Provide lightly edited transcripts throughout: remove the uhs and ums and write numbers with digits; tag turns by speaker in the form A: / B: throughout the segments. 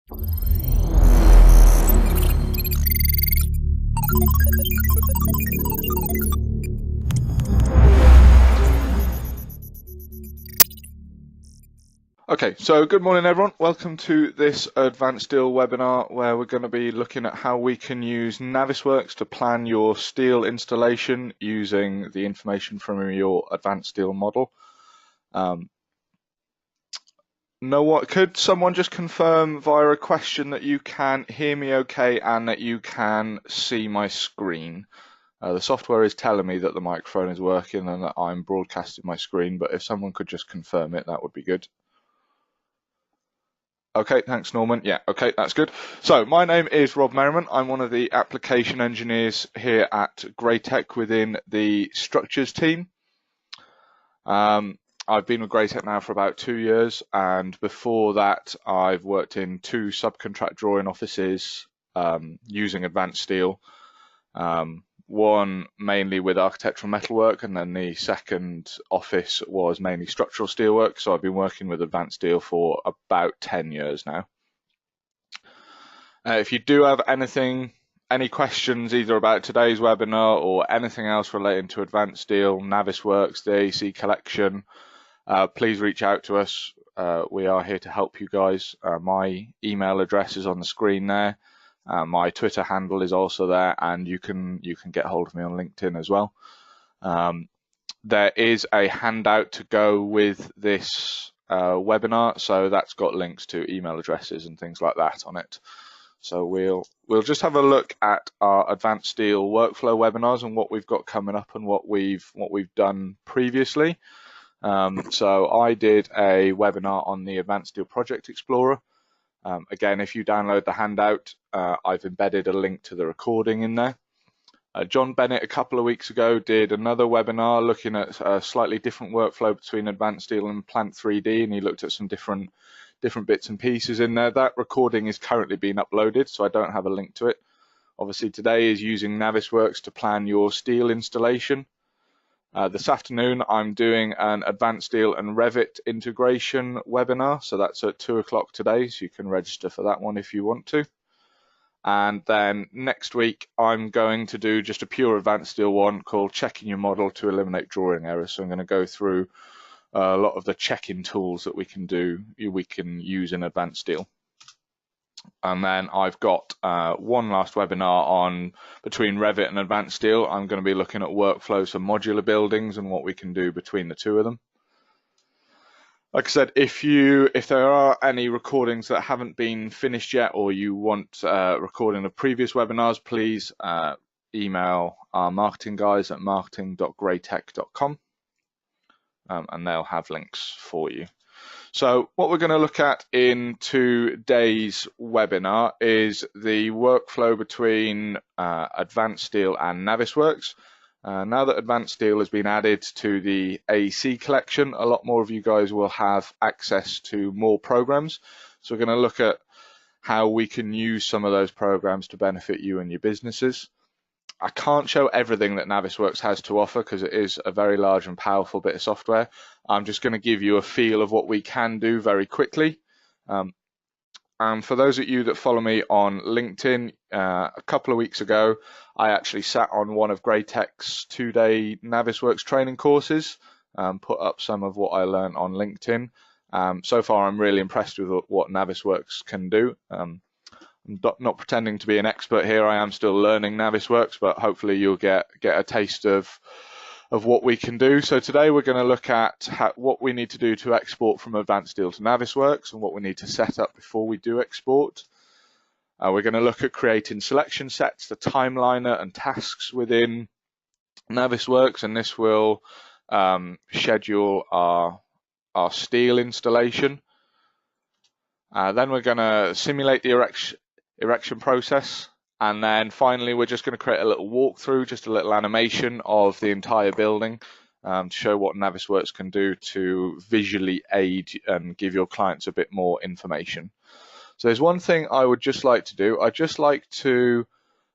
A: Okay, so good morning everyone. Welcome to this Advanced Steel webinar where we're going to be looking at how we can use Navisworks to plan your steel installation using the information from your Advanced Steel model. Could someone just confirm via a question that you can hear me okay and that you can see my screen? The software is telling me that the microphone is working and that I'm broadcasting my screen, but if someone could just confirm it, that would be good. Okay, thanks Norman. Yeah, okay, that's good. So my name is Rob Merriman. I'm one of the application engineers here at Graitec within the structures team. I've been with Graitec now for about 2 years, and before that I've worked in 2 subcontract drawing offices using Advanced Steel. One mainly with architectural metalwork, and then the second office was mainly structural steelwork. So I've been working with Advanced Steel for about 10 years now. If you do have any questions either about today's webinar or anything else relating to Advanced Steel, Navisworks, the AC collection, please reach out to us. We are here to help you guys. My email address is on the screen there. My Twitter handle is also there, and you can get hold of me on LinkedIn as well. There is a handout to go with this webinar, so that's got links to email addresses and things like that on it. So we'll just have a look at our Advanced Steel workflow webinars and what we've got coming up and what we've done previously. So I did a webinar on the Advanced Steel Project Explorer. Again, if you download the handout, I've embedded a link to the recording in there. John Bennett a couple of weeks ago did another webinar looking at a slightly different workflow between Advanced Steel and Plant 3D, and he looked at some different bits and pieces in there. That recording is currently being uploaded, so I don't have a link to it. Obviously today is using Navisworks to plan your steel installation. This afternoon I'm doing an Advanced Steel and Revit integration webinar, so that's at 2 o'clock today, so you can register for that one if you want to. And then next week I'm going to do just a pure Advanced Steel one called Checking Your Model to Eliminate Drawing Errors. So I'm going to go through a lot of the checking tools that we can use in Advanced Steel. And then I've got one last webinar on between Revit and Advanced Steel. I'm going to be looking at workflows for modular buildings and what we can do between the two of them. Like I said, if there are any recordings that haven't been finished yet, or you want recording of previous webinars, please email our marketing guys at marketing.graitec.com, and they'll have links for you. So what we're going to look at in today's webinar is the workflow between Advanced Steel and Navisworks. Now that Advanced Steel has been added to the AC collection, a lot more of you guys will have access to more programs. So we're going to look at how we can use some of those programs to benefit you and your businesses. I can't show everything that Navisworks has to offer because it is a very large and powerful bit of software. I'm just going to give you a feel of what we can do very quickly. And for those of you that follow me on LinkedIn, a couple of weeks ago, I actually sat on one of Graitec's 2-day Navisworks training courses, put up some of what I learned on LinkedIn. So far, I'm really impressed with what Navisworks can do. I'm not pretending to be an expert here. I am still learning Navisworks, but hopefully you'll get a taste of what we can do. So today we're going to look at what we need to do to export from Advanced Steel to Navisworks and what we need to set up before we do export. We're going to look at creating selection sets, the timeliner and tasks within Navisworks, and this will schedule our steel installation. Then we're going to simulate the erection process, and then finally we're just going to create a little walkthrough, just a little animation of the entire building to show what Navisworks can do to visually aid and give your clients a bit more information. So there's one thing I would just like to do. I'd just like to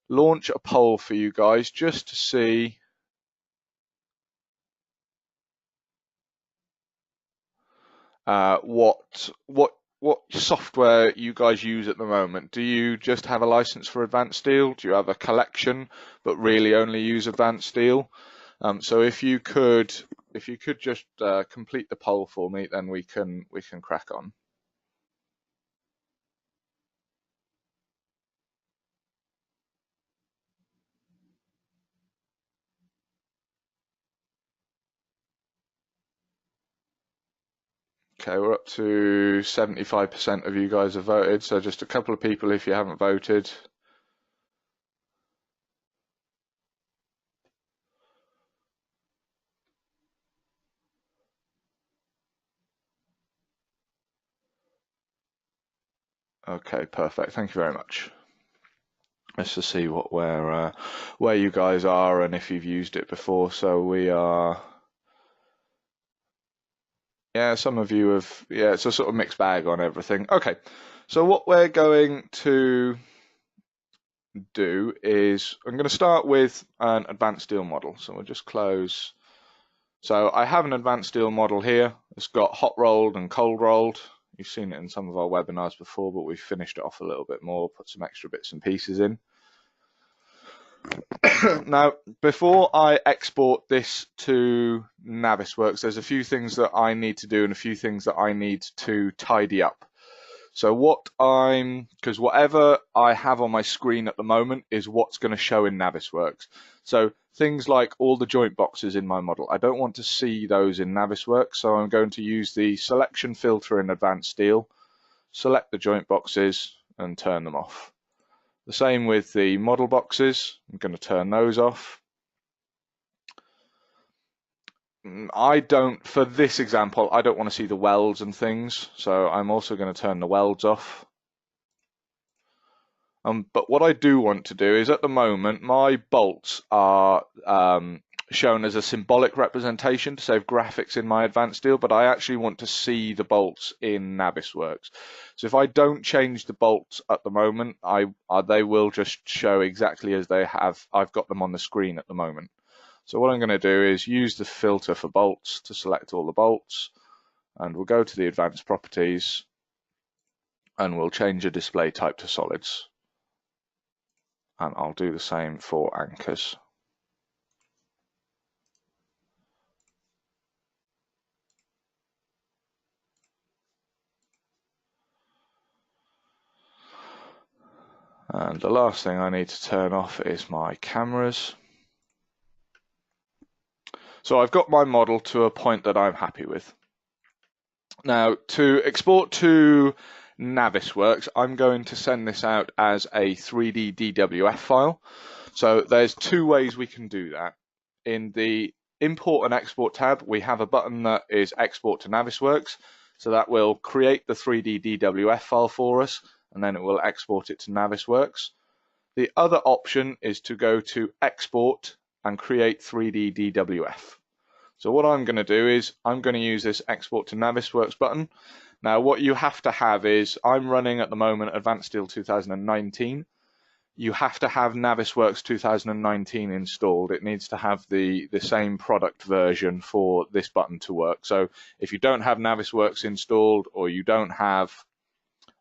A: launch a poll for you guys just to see what what software you guys use at the moment. Do you just have a license for Advanced Steel? Do you have a collection but really only use Advanced Steel? So if you could just complete the poll for me, then we can crack on. Okay, we're up to 75% of you guys have voted, so just a couple of people if you haven't voted. Okay, perfect. Thank you very much. Let's just see where you guys are and if you've used it before. So we are. Yeah, some of you have. Yeah, it's a sort of mixed bag on everything. Okay, so what we're going to do is I'm going to start with an advanced steel model. So we'll just close. So I have an advanced steel model here. It's got hot rolled and cold rolled. You've seen it in some of our webinars before, but we've finished it off a little bit more, put some extra bits and pieces in. Now, before I export this to Navisworks, there's a few things that I need to do and a few things that I need to tidy up. So because whatever I have on my screen at the moment is what's going to show in Navisworks. So things like all the joint boxes in my model, I don't want to see those in Navisworks, so I'm going to use the selection filter in Advanced Steel, select the joint boxes and turn them off. The same with the model boxes. I'm going to turn those off. For this example, I don't want to see the welds and things, so I'm also going to turn the welds off. But what I do want to do is, at the moment, my bolts are shown as a symbolic representation to save graphics in my Advanced Steel, but I actually want to see the bolts in Navisworks. So if I don't change the bolts at the moment, they will just show exactly as they have. I've got them on the screen at the moment. So what I'm going to do is use the filter for bolts to select all the bolts, and we'll go to the advanced properties and we'll change the display type to solids. And I'll do the same for anchors. And the last thing I need to turn off is my cameras. So I've got my model to a point that I'm happy with. Now, to export to Navisworks, I'm going to send this out as a 3D DWF file. So there's two ways we can do that. In the Import and Export tab, we have a button that is Export to Navisworks. So that will create the 3D DWF file for us, and then it will export it to Navisworks. The other option is to go to Export and create 3D DWF. So what I'm going to do is I'm going to use this Export to Navisworks button. Now what you have to have is, I'm running at the moment Advanced Steel 2019. You have to have Navisworks 2019 installed. It needs to have the same product version for this button to work. So if you don't have Navisworks installed, or you don't have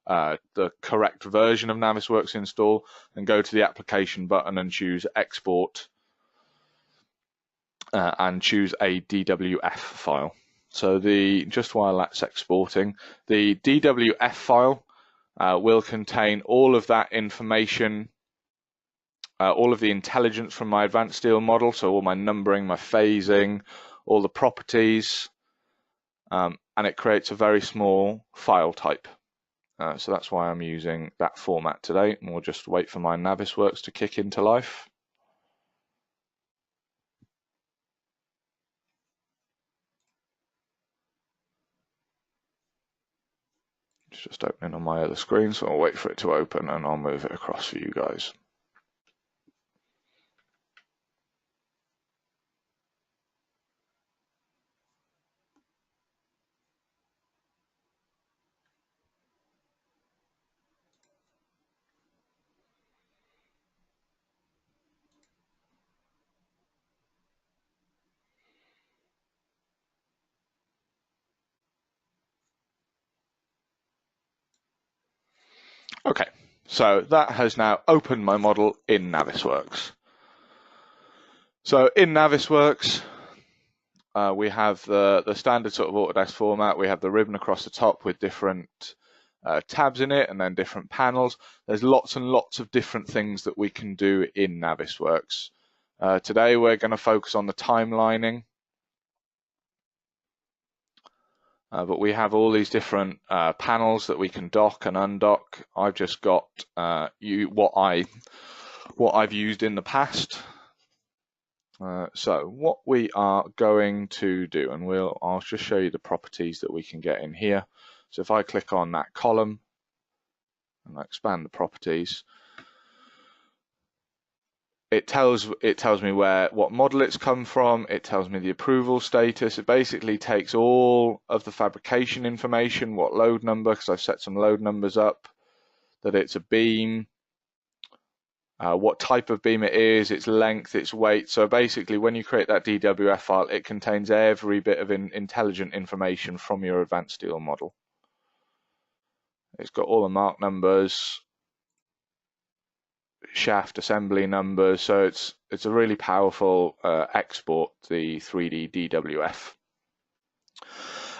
A: the correct version of Navisworks installed, then go to the application button and choose Export and choose a DWF file. So just while that's exporting, the DWF file will contain all of that information, all of the intelligence from my Advanced Steel model, so all my numbering, my phasing, all the properties, and it creates a very small file type. So that's why I'm using that format today, and we'll just wait for my Navisworks to kick into life. It's just opening on my other screen, so I'll wait for it to open and I'll move it across for you guys. Okay, so that has now opened my model in Navisworks. So in Navisworks, we have the standard sort of Autodesk format. We have the ribbon across the top with different tabs in it and then different panels. There's lots and lots of different things that we can do in Navisworks. Today we're going to focus on the timelining. But we have all these different panels that we can dock and undock. I've just got what I've used in the past. So what we are going to do, and I'll just show you the properties that we can get in here. So if I click on that column and I expand the properties, it tells me what model it's come from. It tells me the approval status. It basically takes all of the fabrication information, what load number, because I've set some load numbers up, that it's a beam, what type of beam it is, its length, its weight. So basically when you create that DWF file, it contains every bit of intelligent information from your advanced steel model. It's got all the mark numbers, shaft assembly numbers, so it's a really powerful export, the 3D DWF.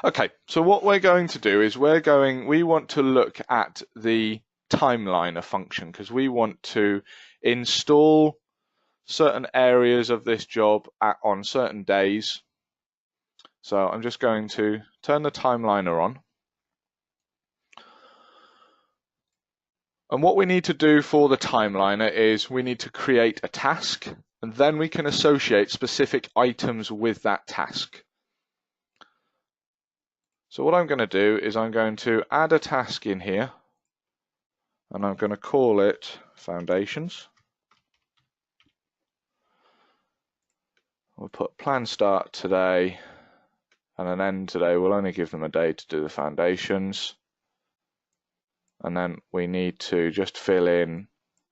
A: Okay, so what we're going to do is we want to look at the timeliner function, because we want to install certain areas of this job on certain days. So I'm just going to turn the timeliner on. And what we need to do for the timeliner is we need to create a task, and then we can associate specific items with that task. So what I'm going to do is I'm going to add a task in here, and I'm going to call it Foundations. We'll put plan start today and an end today. We'll only give them a day to do the foundations. And then we need to just fill in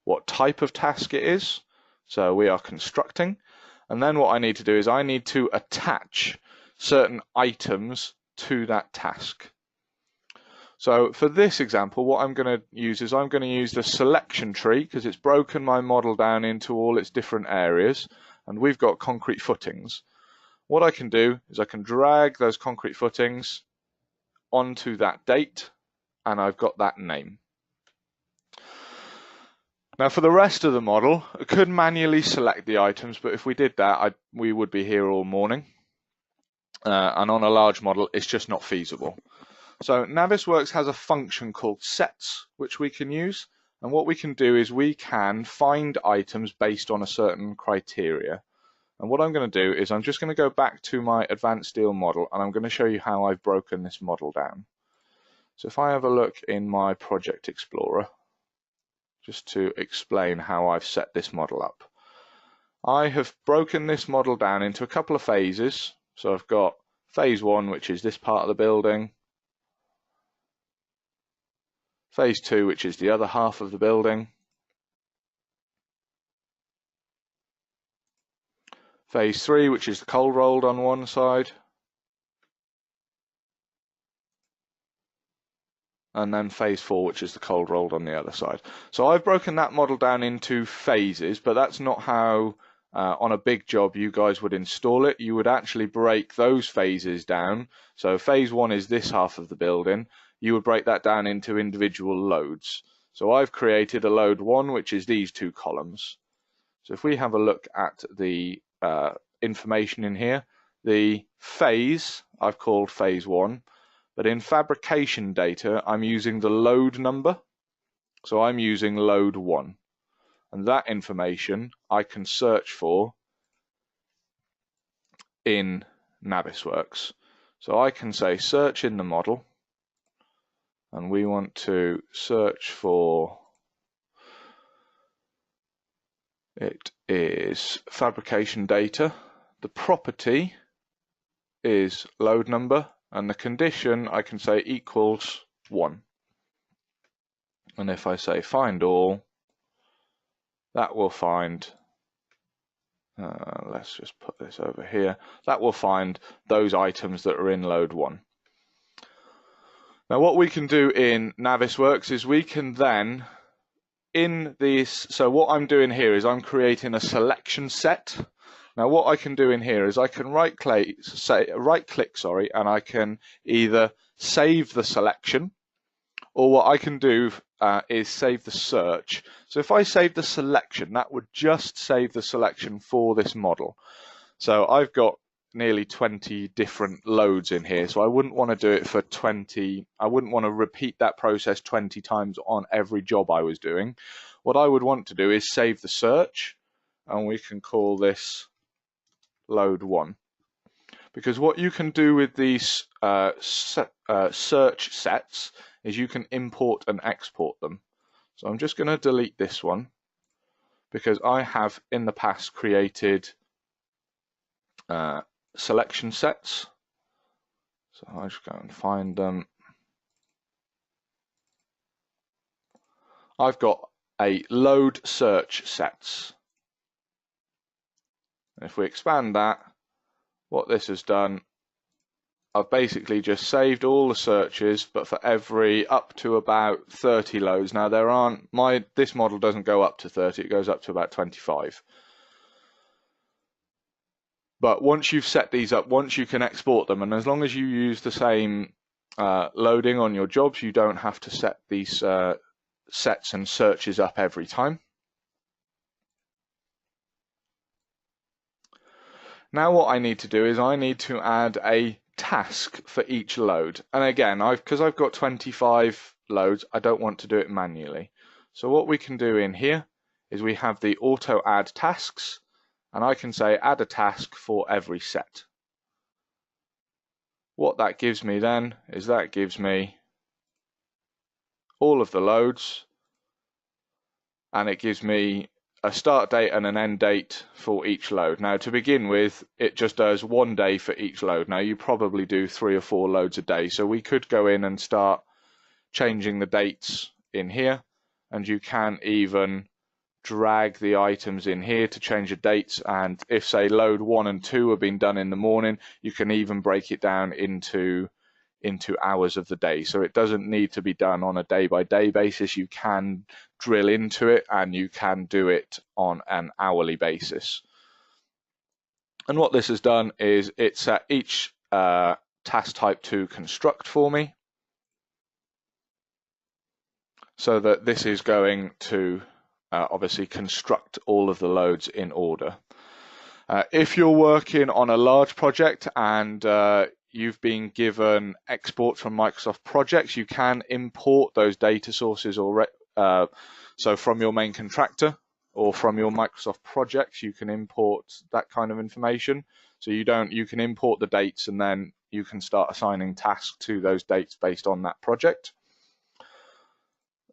A: what type of task it is. So we are constructing. And then what I need to do is I need to attach certain items to that task. So for this example, what I'm going to use is I'm going to use the selection tree, because it's broken my model down into all its different areas, and we've got concrete footings. What I can do is I can drag those concrete footings onto that date, and I've got that name. Now for the rest of the model, I could manually select the items, but if we did that, we would be here all morning. And on a large model, it's just not feasible. So Navisworks has a function called sets, which we can use. And what we can do is we can find items based on a certain criteria. And what I'm going to do is I'm just going to go back to my advanced steel model, and I'm going to show you how I've broken this model down. So if I have a look in my Project Explorer, just to explain how I've set this model up. I have broken this model down into a couple of phases. So I've got phase 1, which is this part of the building. Phase 2, which is the other half of the building. Phase 3, which is the cold rolled on one side. And then phase 4, which is the cold rolled on the other side. So I've broken that model down into phases, but that's not how on a big job you guys would install it. You would actually break those phases down. So phase 1 is this half of the building. You would break that down into individual loads. So I've created a load 1, which is these 2 columns. So if we have a look at the information in here, the phase I've called phase 1, but in fabrication data I'm using the load number, so I'm using load 1, and that information I can search for in Navisworks. So I can say search in the model, and we want to search for, it is fabrication data, the property is load number, and the condition I can say equals 1. And if I say find all, that will find, let's just put this over here, that will find those items that are in load 1. Now what we can do in Navisworks is we can then, in this, so what I'm doing here is I'm creating a selection set. Now what I can do in here is I can right click, and I can either save the selection, or what I can do is save the search. So if I save the selection, that would just save the selection for this model. So I've got nearly 20 different loads in here, so I wouldn't want to do it for 20. I wouldn't want to repeat that process 20 times on every job I was doing. What I would want to do is save the search, and we can call this load 1. Because what you can do with these search sets is you can import and export them. So I'm just going to delete this one because I have in the past created selection sets. So I'll just go and find them. I've got a load search sets. And if we expand that, what this has done, I've basically just saved all the searches, but for every up to about 30 loads. Now there aren't, this model doesn't go up to 30, it goes up to about 25. But once you've set these up, once you can export them, and as long as you use the same loading on your jobs, you don't have to set these sets and searches up every time. Now what I need to do is I need to add a task for each load. And again, because I've got 25 loads, I don't want to do it manually. So what we can do in here is we have the auto add tasks, and I can say add a task for every set. What that gives me then is that gives me all of the loads, and it gives me a start date and an end date for each load. Now to begin with, it just does 1 day for each load. Now you probably do 3 or 4 loads a day, so we could go in and start changing the dates in here, and you can even drag the items in here to change the dates. And if say load 1 and 2 have been done in the morning, you can even break it down into hours of the day. So it doesn't need to be done on a day-by-day basis. You can drill into it, and you can do it on an hourly basis. And what this has done is it's set each task type to construct for me, so that this is going to obviously construct all of the loads in order. If you're working on a large project and you've been given exports from Microsoft projects, you can import those data sources so from your main contractor or from your Microsoft projects, you can import that kind of information. So you can import the dates, and then you can start assigning tasks to those dates based on that project.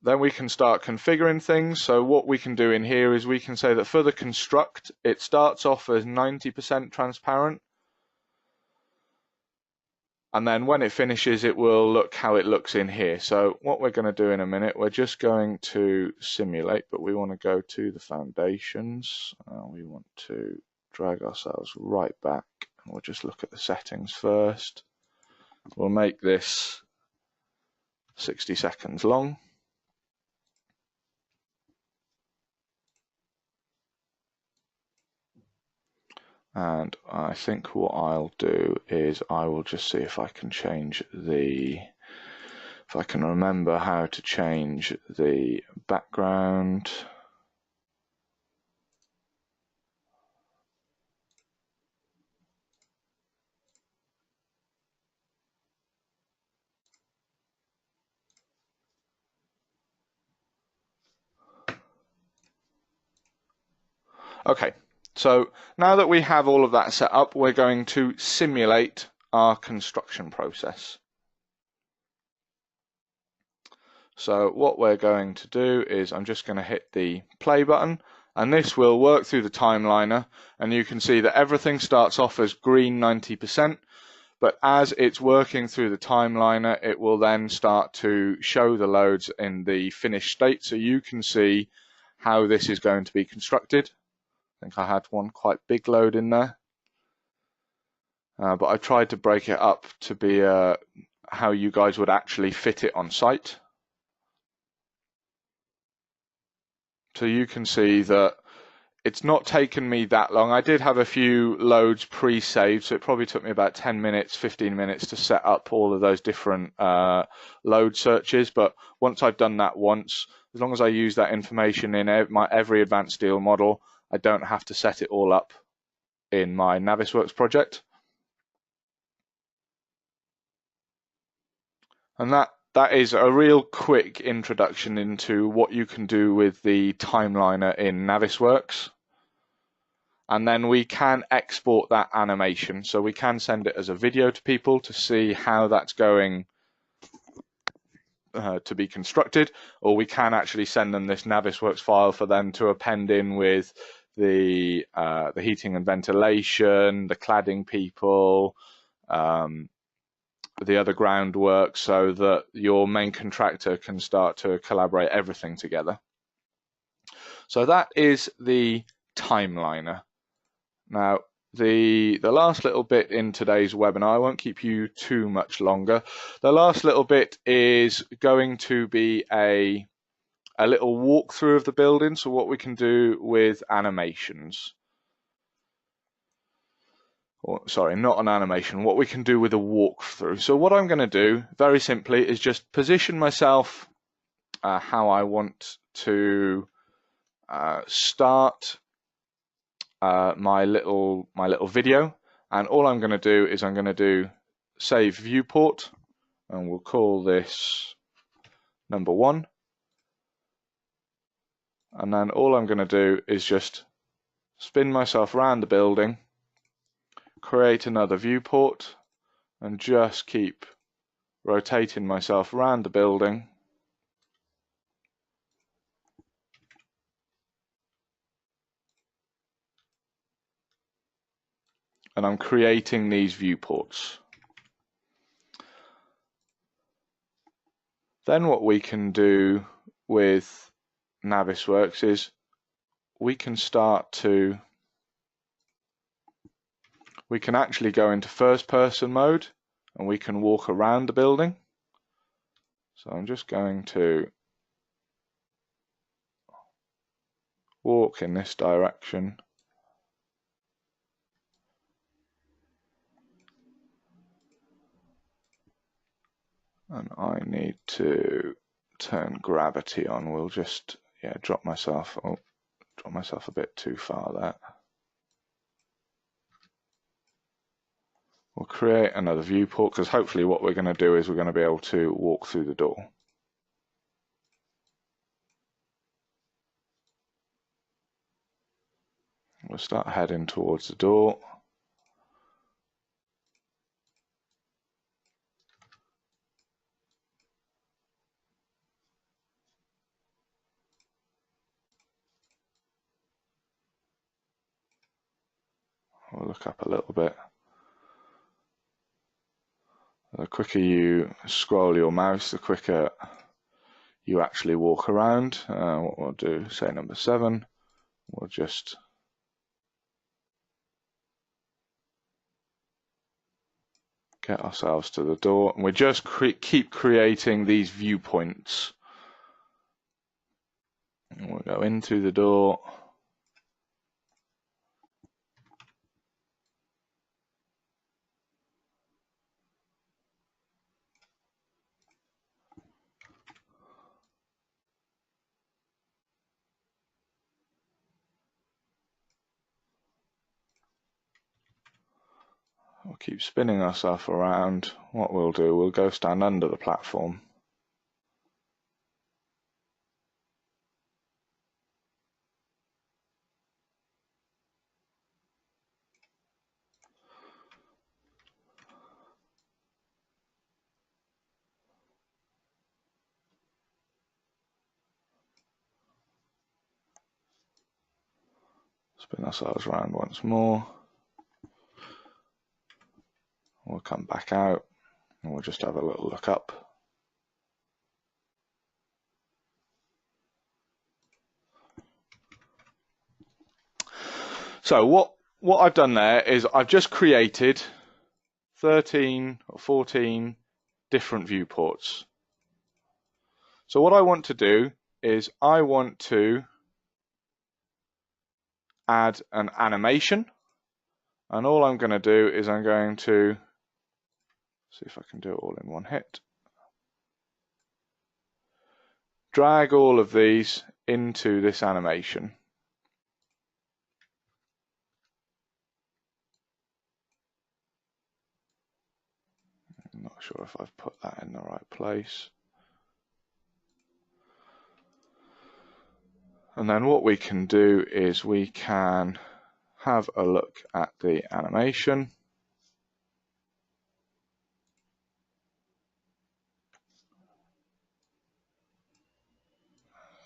A: Then we can start configuring things. So what we can do in here is we can say that for the construct, it starts off as 90% transparent. And then when it finishes, it will look how it looks in here. So what we're going to do in a minute, we're just going to simulate, but we want to go to the foundations. We want to drag ourselves right back. We'll just look at the settings first. We'll make this 60 seconds long. And I think what I'll do is I will just see if I can change if I can remember how to change the background. Okay. So now that we have all of that set up, we're going to simulate our construction process. So what we're going to do is I'm just going to hit the play button, and this will work through the timeliner, and you can see that everything starts off as green 90%, but as it's working through the timeliner, it will then start to show the loads in the finished state, so you can see how this is going to be constructed. I think I had one quite big load in there, but I tried to break it up to be how you guys would actually fit it on site. So you can see that it's not taken me that long. I did have a few loads pre-saved, so it probably took me about 10 minutes, 15 minutes to set up all of those different load searches. But once I've done that once, as long as I use that information in every advanced steel model, I don't have to set it all up in my Navisworks project. And that is a real quick introduction into what you can do with the timeliner in Navisworks. And then we can export that animation. So we can send it as a video to people to see how that's going to be constructed, or we can actually send them this Navisworks file for them to append in with the heating and ventilation, the cladding people, the other groundwork, so that your main contractor can start to collaborate everything together. So that is the timeliner. Now, the last little bit in today's webinar, I won't keep you too much longer. The last little bit is going to be a little walkthrough of the building, so what we can do with animations. Sorry, not an animation, what we can do with a walkthrough. So what I'm going to do, very simply, is just position myself how I want to start my little video, and all I'm going to do is I'm going to do save viewport, and we'll call this number 1. And then all I'm going to do is just spin myself around the building, create another viewport, and just keep rotating myself around the building. And I'm creating these viewports. Then what we can do with Navisworks is we can actually go into first person mode, and we can walk around the building. So I'm just going to walk in this direction. And I need to turn gravity on. We'll just drop myself a bit too far there. We'll create another viewport, because hopefully what we're going to do is we're going to be able to walk through the door. We'll start heading towards the door. We'll look up a little bit. The quicker you scroll your mouse, the quicker you actually walk around. What we'll do, say number 7, we'll just get ourselves to the door, and we just keep creating these viewpoints. And we'll go in through the door. We'll keep spinning ourselves around. What we'll do, we'll go stand under the platform. Spin ourselves around once more. We'll come back out, and we'll just have a little look up. So what I've done there is I've just created 13 or 14 different viewports. So what I want to do is I want to add an animation, and all I'm going to do is I'm going to see if I can do it all in one hit. Drag all of these into this animation. I'm not sure if I've put that in the right place. And then what we can do is we can have a look at the animation.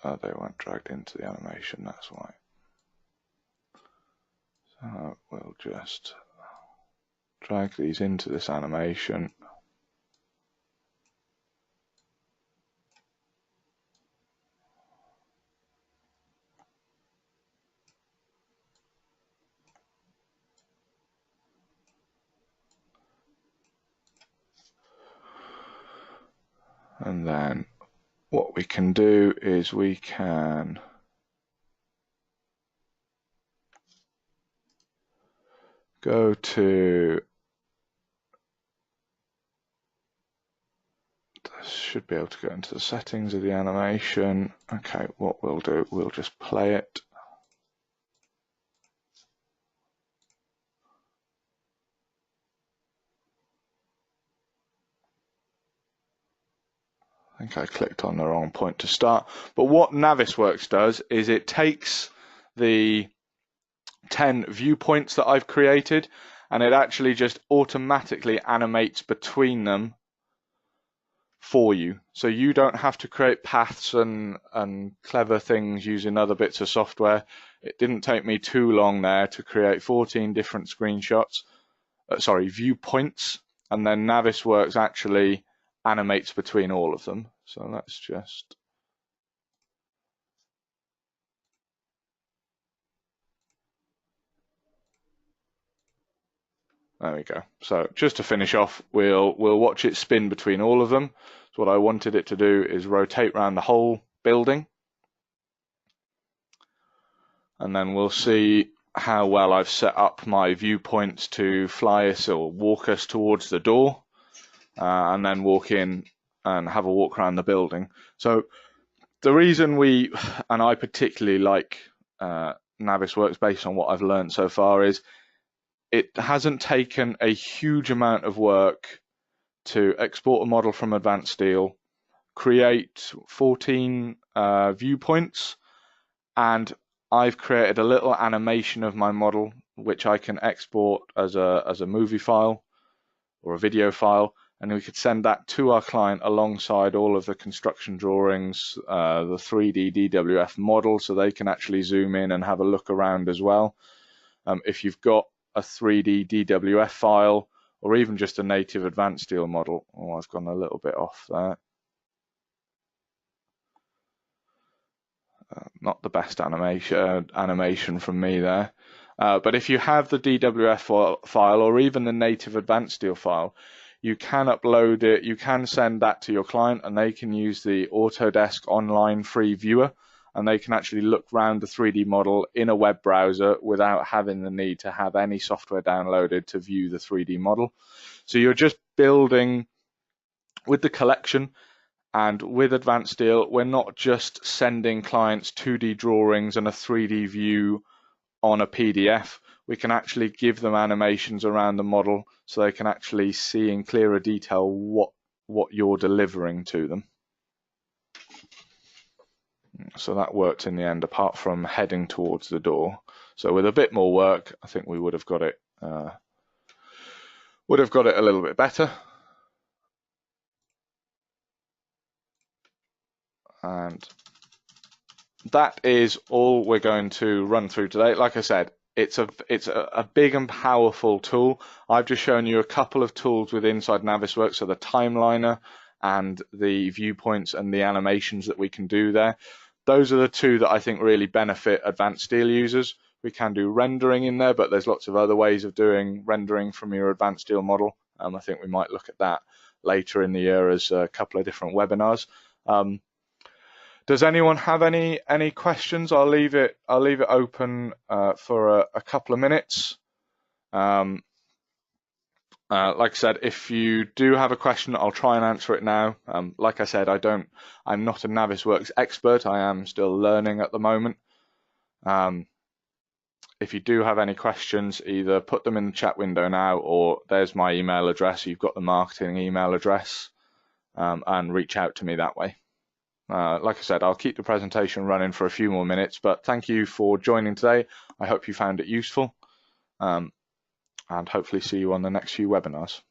A: They weren't dragged into the animation, that's why. So we'll just drag these into this animation. And then what we can do is we can go to, should be able to go into the settings of the animation. Okay, what we'll do, we'll just play it. I think I clicked on the wrong point to start. But what Navisworks does is it takes the 10 viewpoints that I've created and it actually just automatically animates between them for you. So you don't have to create paths and clever things using other bits of software. It didn't take me too long there to create 14 different viewpoints, and then Navisworks actually animates between all of them. So let's just there we go. So just to finish off, we'll watch it spin between all of them. So what I wanted it to do is rotate around the whole building, and then we'll see how well I've set up my viewpoints to fly us or walk us towards the door, and then walk in and have a walk around the building. So the reason I particularly like Navisworks based on what I've learned so far is it hasn't taken a huge amount of work to export a model from Advanced Steel, create 14 viewpoints, and I've created a little animation of my model which I can export as a movie file or a video file, and we could send that to our client alongside all of the construction drawings, the 3D DWF model, so they can actually zoom in and have a look around as well. If you've got a 3D DWF file or even just a native Advanced Steel model, oh, I've gone a little bit off there. Not the best animation from me there. But if you have the DWF file or even the native Advanced Steel file, you can upload it, you can send that to your client and they can use the Autodesk online free viewer and they can actually look around the 3D model in a web browser without having the need to have any software downloaded to view the 3D model. So you're just building with the collection. And with Advanced Steel, we're not just sending clients 2D drawings and a 3D view on a PDF. We can actually give them animations around the model so they can actually see in clearer detail what you're delivering to them. So that worked in the end, apart from heading towards the door. So with a bit more work, I think we would have got it a little bit better. And that is all we're going to run through today. Like I said, it's a big and powerful tool. I've just shown you a couple of tools with inside Navisworks, so the timeliner and the viewpoints and the animations that we can do there. Those are the two that I think really benefit Advanced Steel users. We can do rendering in there, but there's lots of other ways of doing rendering from your Advanced Steel model. I think we might look at that later in the year as a couple of different webinars. Does anyone have any questions? I'll leave it open for a couple of minutes. Like I said, if you do have a question, I'll try and answer it now. Like I said, I'm not a Navisworks expert. I am still learning at the moment. If you do have any questions, either put them in the chat window now, or there's my email address. You've got the marketing email address, and reach out to me that way. Like I said, I'll keep the presentation running for a few more minutes, but thank you for joining today. I hope you found it useful. And hopefully see you on the next few webinars.